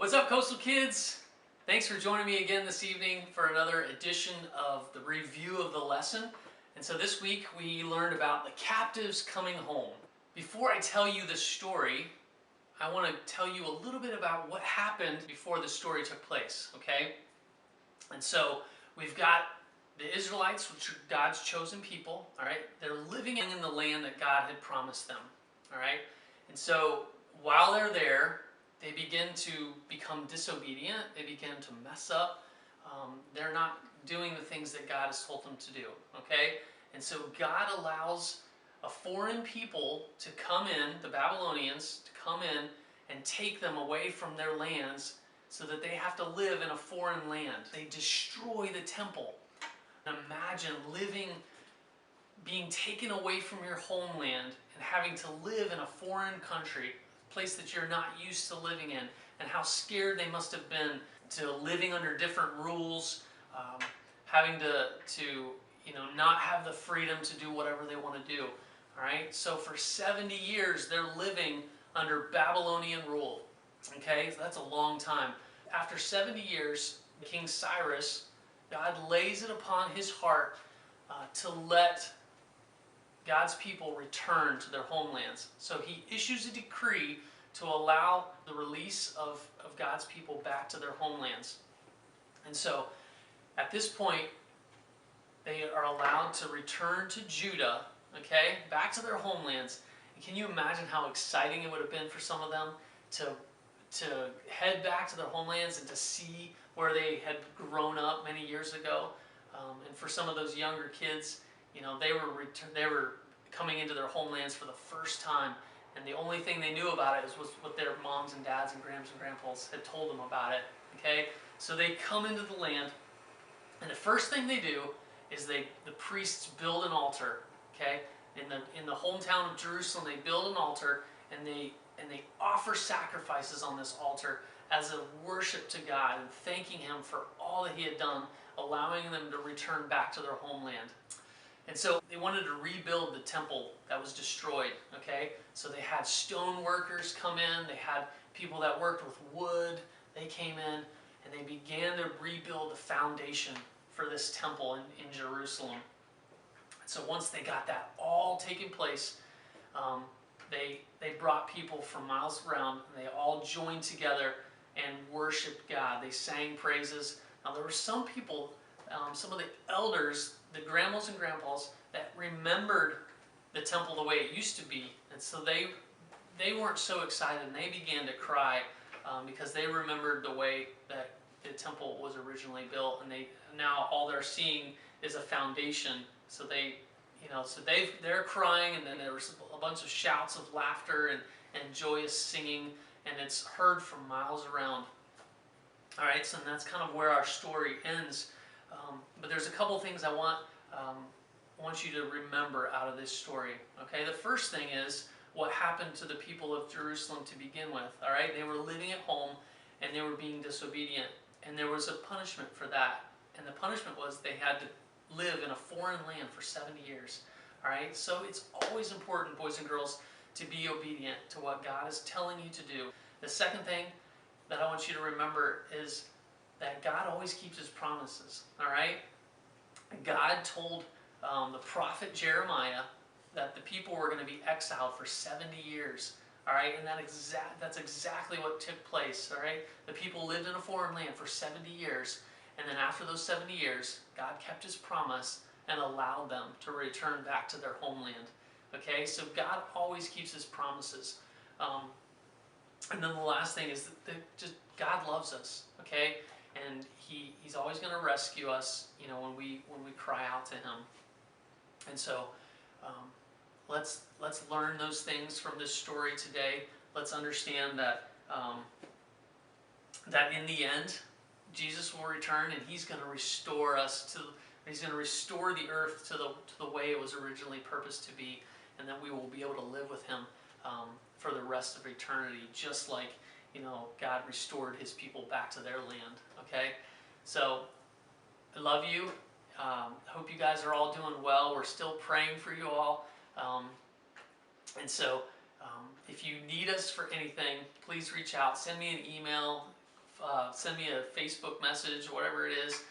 What's up, Coastal Kids? Thanks for joining me again this evening for another edition of the review of the lesson. And so this week we learned about the captives coming home. Before I tell you the story, I want to tell you a little bit about what happened before the story took place, okay? And so we've got the Israelites, which are God's chosen people, all right? They're living in the land that God had promised them, all right? And so while they're there, they begin to become disobedient. They begin to mess up. They're not doing the things that God has told them to do, okay? And so God allows a foreign people to come in, the Babylonians, to come in and take them away from their lands so that they have to live in a foreign land. They destroy the temple. Imagine being taken away from your homeland and having to live in a foreign country, a place that you're not used to living in, and how scared they must have been to living under different rules, having to not have the freedom to do whatever they want to do. All right, so for 70 years they're living under Babylonian rule. Okay, so that's a long time. After 70 years, King Cyrus, God lays it upon his heart to let God's people return to their homelands. So he issues a decree to allow the release of God's people back to their homelands. And so at this point, they are allowed to return to Judah, okay, back to their homelands. And can you imagine how exciting it would have been for some of them to head back to their homelands and to see where they had grown up many years ago? And for some of those younger kids, they were coming into their homelands for the first time, and the only thing they knew about it was what their moms and dads and grandmas and grandpas had told them about it. Okay, so they come into the land, and the first thing they do is the priests build an altar. Okay, in the hometown of Jerusalem, they build an altar, and they offer sacrifices on this altar as a worship to God and thanking Him for all that He had done, allowing them to return back to their homeland. And so they wanted to rebuild the temple that was destroyed, okay? So they had stone workers come in, they had people that worked with wood, they came in, and they began to rebuild the foundation for this temple in Jerusalem. So once they got that all taking place, they brought people from miles around, and they all joined together and worshiped God. They sang praises. Now there were some people, some of the elders, the grandmas and grandpas, that remembered the temple the way it used to be, and so they weren't so excited, and they began to cry because they remembered the way that the temple was originally built, and now all they're seeing is a foundation. So they're crying, and then there was a bunch of shouts of laughter and joyous singing, and it's heard from miles around. All right, so that's kind of where our story ends. But there's a couple things I want you to remember out of this story. Okay, the first thing is what happened to the people of Jerusalem to begin with. All right, they were living at home and they were being disobedient, and there was a punishment for that. And the punishment was they had to live in a foreign land for 70 years. All right, so it's always important, boys and girls, to be obedient to what God is telling you to do. The second thing that I want you to remember is that God always keeps His promises, all right? God told the prophet Jeremiah that the people were going to be exiled for 70 years, all right? And that's exactly what took place, all right? The people lived in a foreign land for 70 years, and then after those 70 years, God kept His promise and allowed them to return back to their homeland, okay? So God always keeps His promises. And then the last thing is that just God loves us, okay? And He's always going to rescue us, when we cry out to Him. And so let's learn those things from this story today. Let's understand that that in the end, Jesus will return, and He's going to restore us He's going to restore the earth to the way it was originally purposed to be, and that we will be able to live with Him for the rest of eternity, just like God restored His people back to their land. Okay, so I love you. Hope you guys are all doing well. We're still praying for you all, and so if you need us for anything, please reach out. Send me an email. send me a Facebook message, whatever it is.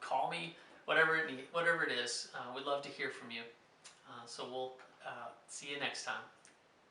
Call me, whatever it is. We'd love to hear from you. So we'll see you next time.